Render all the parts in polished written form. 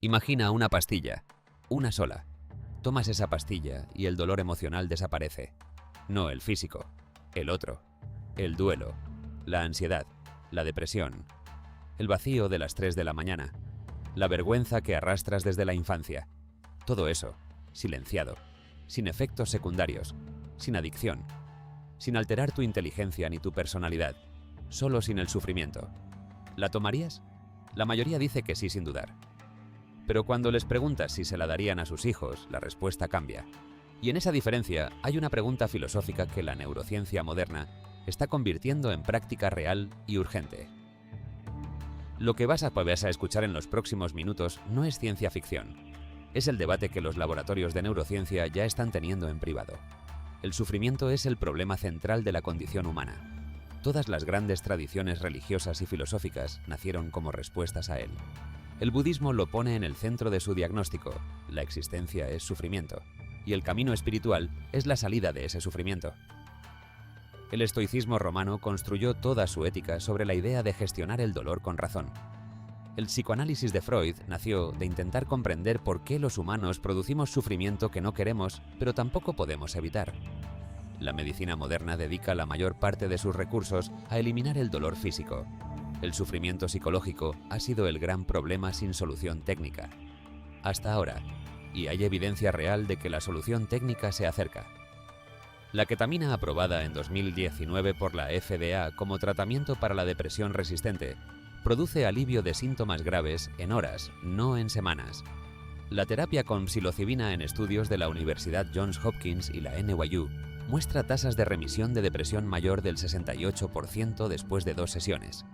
Imagina una pastilla, una sola. Tomas esa pastilla y el dolor emocional desaparece. No el físico, el otro, el duelo, la ansiedad, la depresión, el vacío de las 3 de la mañana, la vergüenza que arrastras desde la infancia. Todo eso, silenciado, sin efectos secundarios, sin adicción, sin alterar tu inteligencia ni tu personalidad, solo sin el sufrimiento. ¿La tomarías? La mayoría dice que sí sin dudar. Pero cuando les preguntas si se la darían a sus hijos, la respuesta cambia. Y en esa diferencia hay una pregunta filosófica que la neurociencia moderna está convirtiendo en práctica real y urgente. Lo que vas a escuchar en los próximos minutos no es ciencia ficción. Es el debate que los laboratorios de neurociencia ya están teniendo en privado. El sufrimiento es el problema central de la condición humana. Todas las grandes tradiciones religiosas y filosóficas nacieron como respuestas a él. El budismo lo pone en el centro de su diagnóstico: la existencia es sufrimiento, y el camino espiritual es la salida de ese sufrimiento. El estoicismo romano construyó toda su ética sobre la idea de gestionar el dolor con razón. El psicoanálisis de Freud nació de intentar comprender por qué los humanos producimos sufrimiento que no queremos, pero tampoco podemos evitar. La medicina moderna dedica la mayor parte de sus recursos a eliminar el dolor físico. El sufrimiento psicológico ha sido el gran problema sin solución técnica. Hasta ahora, y hay evidencia real de que la solución técnica se acerca. La ketamina, aprobada en 2019 por la FDA como tratamiento para la depresión resistente, produce alivio de síntomas graves en horas, no en semanas. La terapia con psilocibina en estudios de la Universidad Johns Hopkins y la NYU muestra tasas de remisión de depresión mayor del 68% después de 2 sesiones.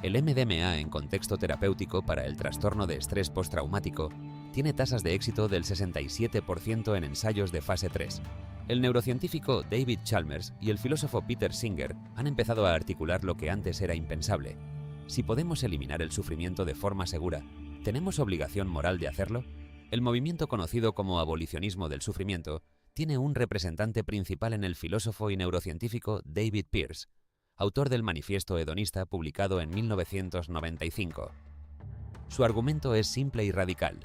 El MDMA en contexto terapéutico para el trastorno de estrés postraumático tiene tasas de éxito del 67% en ensayos de fase 3. El neurocientífico David Chalmers y el filósofo Peter Singer han empezado a articular lo que antes era impensable. Si podemos eliminar el sufrimiento de forma segura, ¿tenemos obligación moral de hacerlo? El movimiento conocido como abolicionismo del sufrimiento tiene un representante principal en el filósofo y neurocientífico David Pearce, autor del Manifiesto Hedonista publicado en 1995. Su argumento es simple y radical.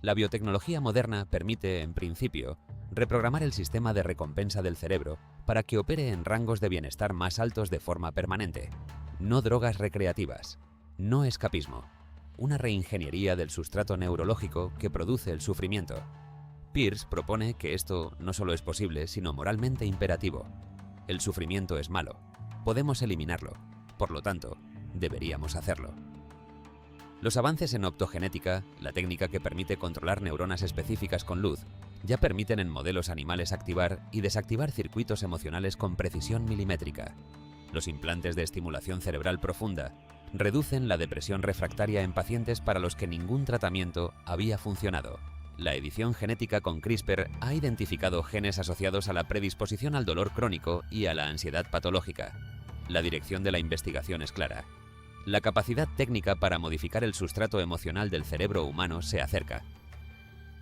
La biotecnología moderna permite, en principio, reprogramar el sistema de recompensa del cerebro para que opere en rangos de bienestar más altos de forma permanente. No drogas recreativas, no escapismo, una reingeniería del sustrato neurológico que produce el sufrimiento. Pearce propone que esto no solo es posible, sino moralmente imperativo. El sufrimiento es malo. Podemos eliminarlo, por lo tanto, deberíamos hacerlo. Los avances en optogenética, la técnica que permite controlar neuronas específicas con luz, ya permiten en modelos animales activar y desactivar circuitos emocionales con precisión milimétrica. Los implantes de estimulación cerebral profunda reducen la depresión refractaria en pacientes para los que ningún tratamiento había funcionado. La edición genética con CRISPR ha identificado genes asociados a la predisposición al dolor crónico y a la ansiedad patológica. La dirección de la investigación es clara. La capacidad técnica para modificar el sustrato emocional del cerebro humano se acerca.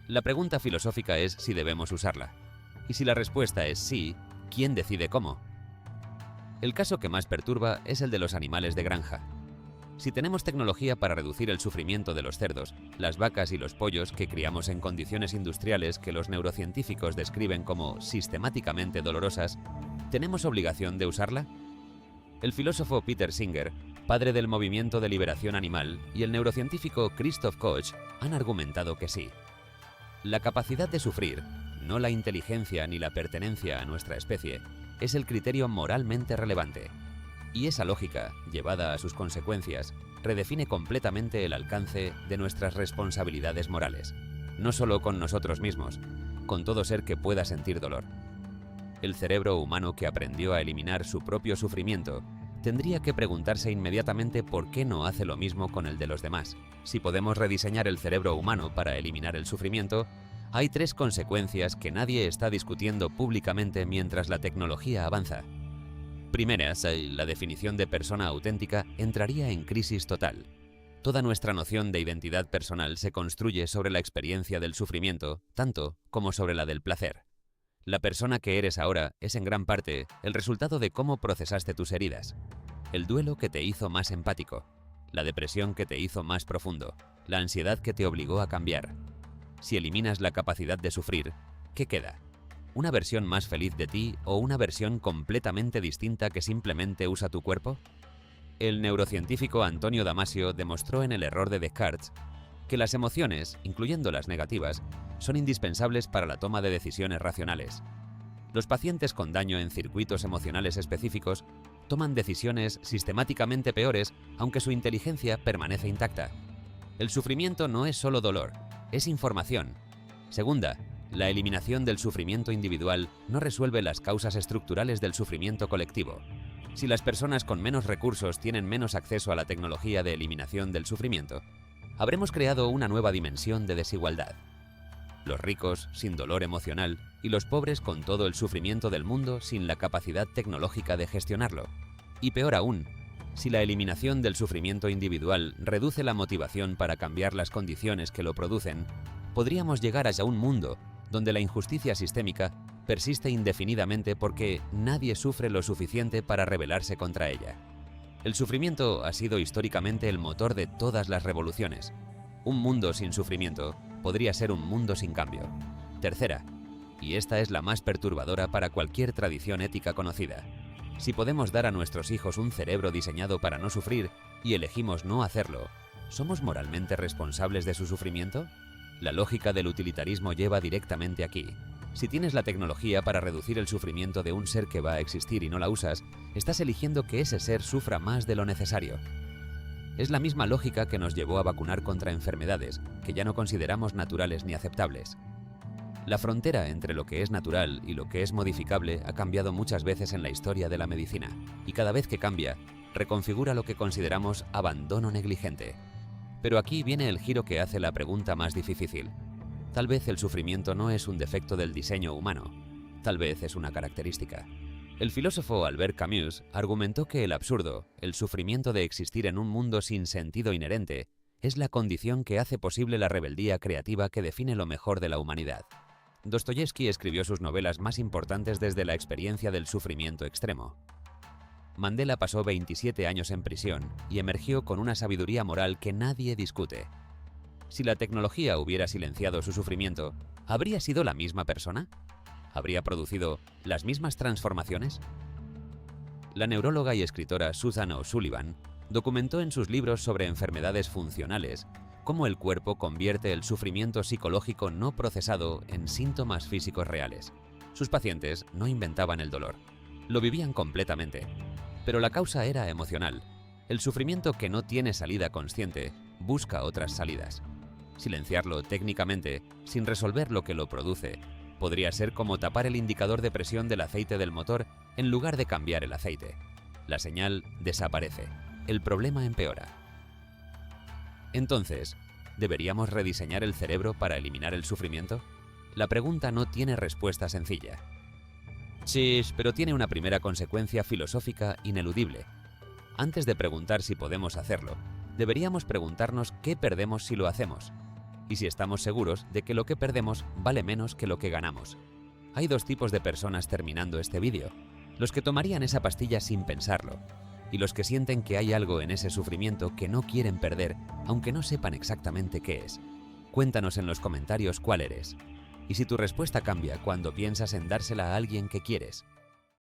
La pregunta filosófica es si debemos usarla. Y si la respuesta es sí, ¿quién decide cómo? El caso que más perturba es el de los animales de granja. Si tenemos tecnología para reducir el sufrimiento de los cerdos, las vacas y los pollos que criamos en condiciones industriales que los neurocientíficos describen como sistemáticamente dolorosas, ¿tenemos obligación de usarla? El filósofo Peter Singer, padre del movimiento de liberación animal, y el neurocientífico Christoph Koch han argumentado que sí. La capacidad de sufrir, no la inteligencia ni la pertenencia a nuestra especie, es el criterio moralmente relevante. Y esa lógica, llevada a sus consecuencias, redefine completamente el alcance de nuestras responsabilidades morales, no solo con nosotros mismos, con todo ser que pueda sentir dolor. El cerebro humano que aprendió a eliminar su propio sufrimiento tendría que preguntarse inmediatamente por qué no hace lo mismo con el de los demás. Si podemos rediseñar el cerebro humano para eliminar el sufrimiento, hay 3 consecuencias que nadie está discutiendo públicamente mientras la tecnología avanza. Primera, la definición de persona auténtica entraría en crisis total. Toda nuestra noción de identidad personal se construye sobre la experiencia del sufrimiento, tanto como sobre la del placer. La persona que eres ahora es en gran parte el resultado de cómo procesaste tus heridas, el duelo que te hizo más empático, la depresión que te hizo más profundo, la ansiedad que te obligó a cambiar. Si eliminas la capacidad de sufrir, ¿qué queda? ¿Una versión más feliz de ti o una versión completamente distinta que simplemente usa tu cuerpo? El neurocientífico Antonio Damasio demostró en El error de Descartes que las emociones, incluyendo las negativas, son indispensables para la toma de decisiones racionales. Los pacientes con daño en circuitos emocionales específicos toman decisiones sistemáticamente peores, aunque su inteligencia permanece intacta. El sufrimiento no es solo dolor, es información. Segunda, la eliminación del sufrimiento individual no resuelve las causas estructurales del sufrimiento colectivo. Si las personas con menos recursos tienen menos acceso a la tecnología de eliminación del sufrimiento, habremos creado una nueva dimensión de desigualdad. Los ricos sin dolor emocional y los pobres con todo el sufrimiento del mundo sin la capacidad tecnológica de gestionarlo. Y peor aún, si la eliminación del sufrimiento individual reduce la motivación para cambiar las condiciones que lo producen, podríamos llegar hacia un mundo donde la injusticia sistémica persiste indefinidamente porque nadie sufre lo suficiente para rebelarse contra ella. El sufrimiento ha sido históricamente el motor de todas las revoluciones. Un mundo sin sufrimiento podría ser un mundo sin cambio. Tercera, y esta es la más perturbadora para cualquier tradición ética conocida. Si podemos dar a nuestros hijos un cerebro diseñado para no sufrir y elegimos no hacerlo, ¿somos moralmente responsables de su sufrimiento? La lógica del utilitarismo lleva directamente aquí. Si tienes la tecnología para reducir el sufrimiento de un ser que va a existir y no la usas, estás eligiendo que ese ser sufra más de lo necesario. Es la misma lógica que nos llevó a vacunar contra enfermedades que ya no consideramos naturales ni aceptables. La frontera entre lo que es natural y lo que es modificable ha cambiado muchas veces en la historia de la medicina, y cada vez que cambia, reconfigura lo que consideramos abandono negligente. Pero aquí viene el giro que hace la pregunta más difícil. Tal vez el sufrimiento no es un defecto del diseño humano, tal vez es una característica. El filósofo Albert Camus argumentó que el absurdo, el sufrimiento de existir en un mundo sin sentido inherente, es la condición que hace posible la rebeldía creativa que define lo mejor de la humanidad. Dostoyevski escribió sus novelas más importantes desde la experiencia del sufrimiento extremo. Mandela pasó 27 años en prisión y emergió con una sabiduría moral que nadie discute. Si la tecnología hubiera silenciado su sufrimiento, ¿habría sido la misma persona? ¿Habría producido las mismas transformaciones? La neuróloga y escritora Susan O'Sullivan documentó en sus libros sobre enfermedades funcionales cómo el cuerpo convierte el sufrimiento psicológico no procesado en síntomas físicos reales. Sus pacientes no inventaban el dolor, lo vivían completamente, pero la causa era emocional. El sufrimiento que no tiene salida consciente busca otras salidas. Silenciarlo técnicamente, sin resolver lo que lo produce, podría ser como tapar el indicador de presión del aceite del motor en lugar de cambiar el aceite. La señal desaparece, el problema empeora. Entonces, ¿deberíamos rediseñar el cerebro para eliminar el sufrimiento? La pregunta no tiene respuesta sencilla. Sí, pero tiene una primera consecuencia filosófica ineludible. Antes de preguntar si podemos hacerlo, deberíamos preguntarnos qué perdemos si lo hacemos, y si estamos seguros de que lo que perdemos vale menos que lo que ganamos. Hay dos tipos de personas terminando este vídeo: los que tomarían esa pastilla sin pensarlo, y los que sienten que hay algo en ese sufrimiento que no quieren perder, aunque no sepan exactamente qué es. Cuéntanos en los comentarios cuál eres, y si tu respuesta cambia cuando piensas en dársela a alguien que quieres.